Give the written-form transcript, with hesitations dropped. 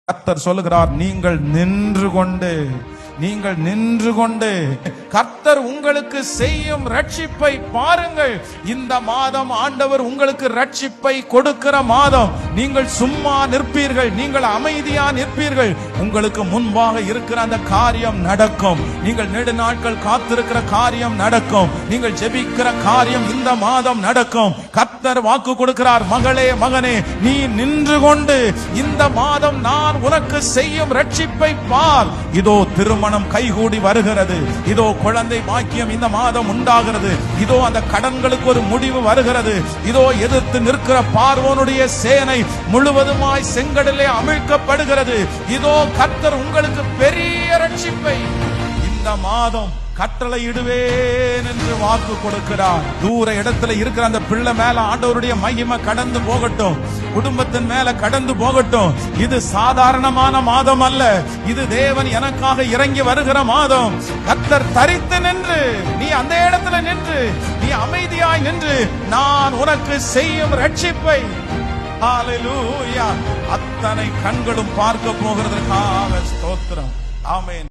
கர்த்தர் சொல்லுகிறார், நீங்கள் நின்று கொண்டு கர்த்தர் உங்களுக்கு செய்யும் ரட்சிப்பை பாருங்கள். இந்த மாதம் ஆண்டவர் உங்களுக்கு ரட்சிப்பை கொடுக்கிற மாதம். நீங்கள் சும்மா நிற்பீர்கள், நீங்கள் அமைதியா நிற்பீர்கள். உங்களுக்கு முன்பாக இருக்கிற அந்த காரியம் நடக்கும். நீங்கள் நெடு நாட்கள் காத்திருக்கிற காரியம் நடக்கும். நீங்கள் ஜெபிக்கிற காரியம் இந்த மாதம் நடக்கும். கர்த்தர் வாக்கு கொடுக்கிறார், மகளே மகனே, நீ நின்று கொண்டு இந்த மாதம் நான் உனக்கு செய்யும் ரட்சிப்பை பார். இதோ திருமணம் கைகூடி வருகிறது. இதோ குழந்தை பாக்கியம் இந்த மாதம் உண்டாகிறது. இதோ அந்த கடன்களுக்கு ஒரு முடிவு வருகிறது. இதோ எதிர்த்து நிற்கிற பார்வோனுடைய சேனை முழுவதுமாய் செங்கடலே அமிழ்க்கப்படுகிறது. இதோ கர்த்தர் உங்களுக்கு பெரிய ரட்சிப்பை இந்த மாதம் கட்டளையிடுவேன் என்று வாக்கு கொடுக்கிறார். தூர இடத்துல இருக்கிற அந்த பிள்ளை மேல ஆண்டவருடைய மகிமை கடந்து போகட்டும், குடும்பத்தின் மேல கடந்து போகட்டும். இது சாதாரணமான மாதம் அல்ல, இது தேவன் எனக்காக இறங்கி வருகிற மாதம். கர்த்தர் தரித்து நின்று, நீ அந்த இடத்துல நின்று, நீ அமைதியாய் நின்று, நான் உனக்கு செய்யும் ரட்சிப்பை ஹல்லேலூயா அத்தனை கண்களும் பார்க்க போகிறதற்காக ஸ்தோத்திரம். ஆமென்.